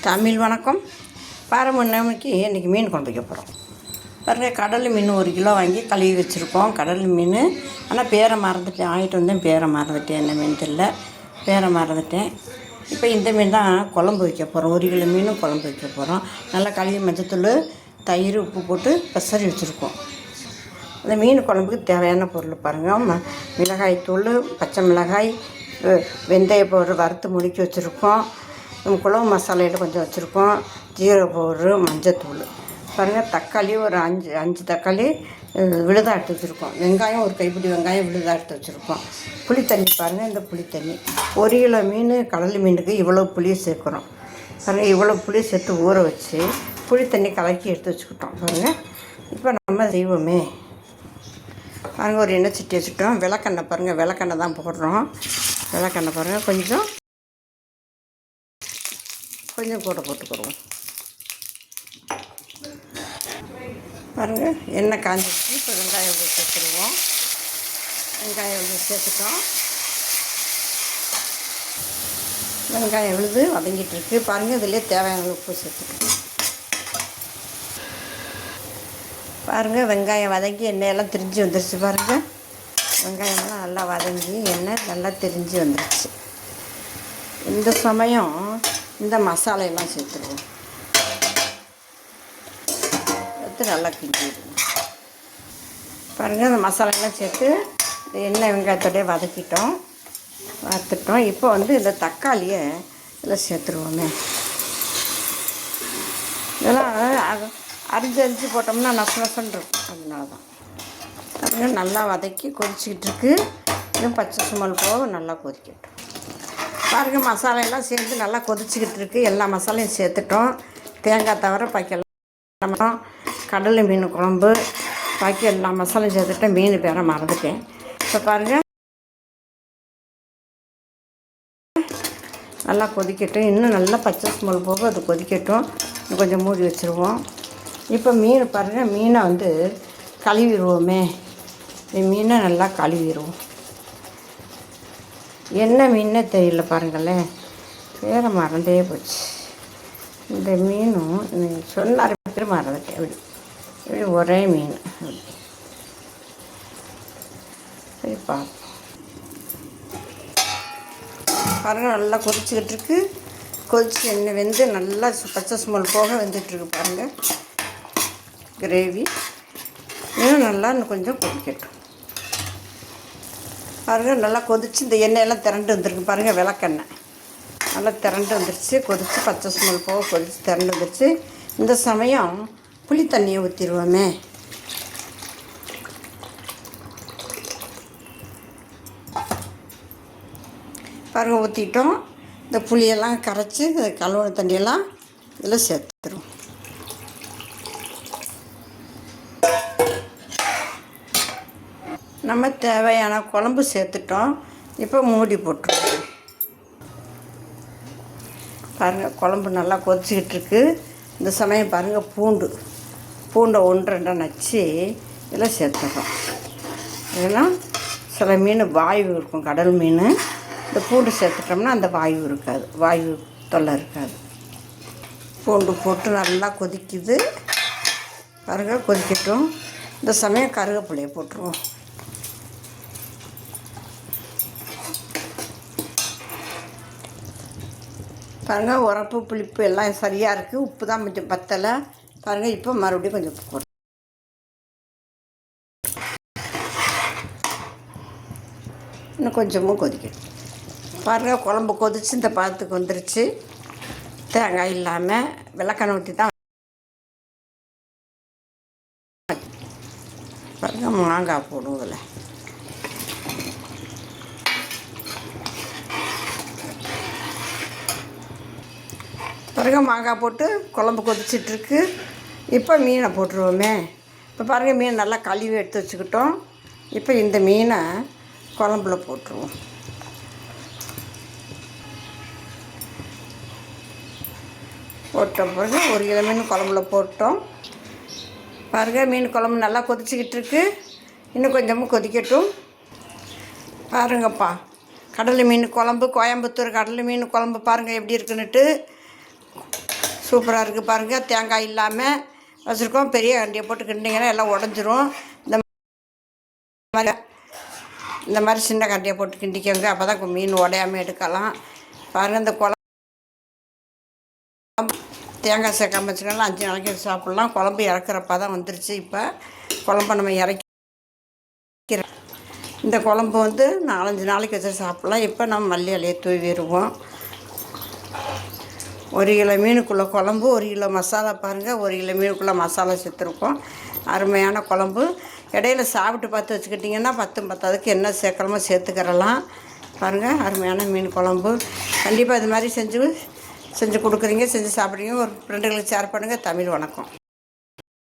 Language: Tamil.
தமிழ் வணக்கம். பாரம்பரியமைக்கு இன்றைக்கி மீன் குழம்பு வைக்க போகிறோம். பாருங்கள், கடல் மீன் 1 கிலோ வாங்கி கழுவி வச்சுருக்கோம். கடல் மீன் ஆனால் பேரை மறந்துட்டேன். வாங்கிட்டு வந்தேன், பேரை மறந்துட்டேன். என்ன மீன் தெரியல, பேரை மறந்துட்டேன். இப்போ இந்த மீன் தான் குழம்பு வைக்க போகிறோம். 1 கிலோ மீன் குழம்பு வைக்க போகிறோம். நல்லா கழுவி மஞ்சத்தூள், தயிர், உப்பு போட்டு பசரி வச்சுருக்கோம். அந்த மீன் குழம்புக்கு தேவையான பொருள் பாருங்கள். மிளகாய் தூள், பச்சை மிளகாய், வெந்தய பவுடர் வறுத்து முறுக்கி வச்சுருக்கோம். குழம்பு மசாலையில் கொஞ்சம் வச்சுருக்கோம். ஜீரக பவுட்ரு, மஞ்சத்தூள் பாருங்கள். தக்காளி ஒரு அஞ்சு தக்காளி விழுதா எடுத்து வச்சுருக்கோம். வெங்காயம் ஒரு கைப்பிடி வெங்காயம் விழுதா எடுத்து வச்சுருக்கோம். புளி தண்ணி பாருங்கள், இந்த புளி தண்ணி 1 கிலோ மீன் கடல் மீனுக்கு இவ்வளோ புளியை சேர்க்குறோம். பாருங்கள், இவ்வளோ புளி சேர்த்து ஊற வச்சு புளி தண்ணி கலக்கி எடுத்து வச்சுக்கிட்டோம். பாருங்கள், இப்போ நம்ம செய்வோமே. பாருங்கள், ஒரு எண்ணெய் சட்டி வச்சுட்டோம். விளக்கெண்ணெய் பாருங்கள், விளக்கெண்ணெய் தான் போடுறோம். விளக்கெண்ணெய் பாருங்கள், கொஞ்சம் கூட போட்டுக்கிடுவோம். பாருங்கள், எண்ணெய் காஞ்சிச்சு. இப்போ வெங்காயம் சேர்த்துருவோம். வெங்காயம் சேர்த்துட்டோம். வெங்காயம் விழுது வதங்கிட்டுருக்கு. பாருங்கள், இதிலே தேவையான உப்பு சேர்த்துக்கணும். பாருங்கள், வெங்காயம் வதங்கி எண்ணெயெல்லாம் திரிஞ்சு வந்துருச்சு. பாருங்கள், வெங்காயமெல்லாம் நல்லா வதங்கி எண்ணெய் நல்லா திரிஞ்சு வந்துருச்சு. இந்த சமயம் இந்த மசாலையெல்லாம் சேர்த்துருவோம். சேர்த்து நல்லா கிண்டிடுவோம். பாருங்கள், இந்த மசாலையெல்லாம் சேர்த்து எண்ணெய் வெங்காயத்தோடய வதக்கிட்டோம், வறுத்துட்டோம். இப்போ இந்த தக்காளியை இதில் சேர்த்துருவோமே. இதெல்லாம் அரிஞ்சு போட்டோம்னா நசன்னு இருக்கும். அதனால தான் பாருங்கள், நல்லா வதக்கி கொதிச்சிக்கிட்டு இருக்கு. இன்னும் பச்சை சுமல் போக நல்லா கொதிக்கட்டும். பாருங்கள், மசாலையெல்லாம் சேர்ந்து நல்லா கொதிச்சிக்கிட்டு இருக்குது. எல்லா மசாலையும் சேர்த்துட்டோம். தேங்காய் தவிர பாக்கி எல்லாம் கடலை மீன் குழம்பு பாக்கி எல்லா மசாலையும் சேர்த்துட்டேன். மீன் பேரை மறந்துட்டேன். இப்போ பாருங்கள், நல்லா கொதிக்கட்டும். இன்னும் நல்லா பச்சை ஸ்மெல் போக அது கொதிக்கட்டும். கொஞ்சம் மூடி வச்சுருவோம். இப்போ மீன் பாருங்கள், மீனை கழுவிடுவோமே. மீனை நல்லா கழுவிடுவோம். என்ன மீனே தெரியல பாருங்களேன், வேறு மறந்தே போச்சு. இந்த மீனும் சொன்னார் பேர் மறந்துட்டேன். இப்படி ஒரே மீன். சரி பார்ப்போம். பாருங்கள், நல்லா கொதிச்சுக்கிட்டு இருக்கு. கொதிச்சு எண்ணெய் வெந்து நல்லா பச்சை ஸ்மெல் போக வெந்துட்டுருக்கு. பாருங்கள், கிரேவி இன்னும் நல்லா இன்னும் கொஞ்சம் கொதிக்கட்டும். பாருங்கள், நல்லா கொதிச்சு இந்த எண்ணெயெல்லாம் திரண்டு வந்துருக்கு. பாருங்கள், விளக்கெண்ணெய் நல்லா திரண்டு வந்துருச்சு. கொதித்து பச்சை ஸ்மெல் போக கொதித்து திரண்டு வந்துருச்சு. இந்த சமயம் புளி தண்ணியை ஊற்றிடுவோமே. பாருங்கள், ஊற்றிட்டோம். இந்த புளியெல்லாம் கரைச்சி கழுவுன தண்ணியெல்லாம் இதில் சேர்த்துருவோம். நம்ம தேவையான குழம்பு சேர்த்துட்டோம். இப்போ மூடி போட்டுருவோம். பாருங்கள், குழம்பு நல்லா கொதிச்சிக்கிட்டு இருக்கு. இந்த சமயம் பாருங்கள், பூண்டை 1-2 நச்சு இதில் சேர்த்துறோம். இதெல்லாம் சில மீன் வாயு இருக்கும். கடல் மீன் இந்த பூண்டு சேர்த்துட்டோம்னா அந்த வாயு இருக்காது, வாயு தொல்லை இருக்காது. பூண்டு போட்டு நல்லா கொதிக்குது. பாருங்கள், கொதிக்கட்டும். இந்த சமயம் கருவேப்பிலையை போட்டுருவோம். பாருங்கள், உரப்பு புளிப்பு எல்லாம் சரியாக இருக்குது. உப்பு தான் கொஞ்சம் பத்தலை. பாருங்கள், இப்போ மறுபடியும் கொஞ்சம் உப்பு போட்டு இன்னும் கொஞ்சமும் கொதிக்கணும். பாருங்கள், குழம்பு கொதிச்சு இந்த பாதத்துக்கு வந்துருச்சு. தேங்காய் இல்லாமல் விளக்கெண்ணெய் ஊற்றி தான். பாருங்கள், மாங்காய் போடும் இதில். பாருங்கள், மாங்காய் போட்டு குழம்பு கொதிச்சிட்ருக்கு. இப்போ மீனை போட்டுருவோமே. இப்போ பாருங்கள், மீன் நல்லா கழுவி எடுத்து வச்சுக்கிட்டோம். இப்போ இந்த மீனை குழம்புல போட்டுருவோம். போட்ட பிறகு 1 கிலோ மீன் குழம்புல போட்டோம். பாருங்கள், மீன் குழம்பு நல்லா கொதிச்சிக்கிட்டு இருக்கு. இன்னும் கொஞ்சமும் கொதிக்கட்டும். பாருங்கப்பா, கடல் மீன் குழம்பு, கோயம்புத்தூர் கடல் மீன் குழம்பு பாருங்கள் எப்படி இருக்குன்னுட்டு. சூப்பராக இருக்குது பாருங்கள். தேங்காய் இல்லாமல் வச்சுருக்கோம். பெரிய கண்டியை போட்டு கிண்டிங்கன்னா எல்லாம் உடஞ்சிரும். இந்த மாதிரி சின்ன கண்டியை போட்டு கிண்டிக்கோங்க. அப்போ தான் மீன் உடையாமல் எடுக்கலாம். பாருங்கள், இந்த குழம்பு தேங்காய் சேர்க்காம வச்சுக்கலாம். 5 நாளைக்கு சாப்பிட்லாம். குழம்பு இறக்குறப்ப தான் வந்துருச்சு. இப்போ குழம்பு நம்ம இறக்கிறோம். இந்த குழம்பு 4-5 நாளைக்கு வச்சு சாப்பிட்லாம். இப்போ நம்ம மல்லி இலையை தூவிடுவோம். 1 கிலோ மீனுக்குள்ளே குழம்பு, 1 கிலோ மசாலா பாருங்கள். 1 கிலோ மீனுக்குள்ளே மசாலா சேர்த்துருக்கோம். அருமையான குழம்பு. இடையில சாப்பிட்டு பார்த்து வச்சுக்கிட்டிங்கன்னா 10 பத்தாவதுக்கு என்ன சேர்க்கணுமோ சேர்த்துக்கிறலாம். பாருங்கள், அருமையான மீன் குழம்பு. கண்டிப்பாக இது மாதிரி செஞ்சு கொடுக்குறீங்க, செஞ்சு சாப்பிட்றீங்க. ஒரு ஃப்ரெண்டுகளுக்கு ஷேர் பண்ணுங்கள். தமிழ் வணக்கம்.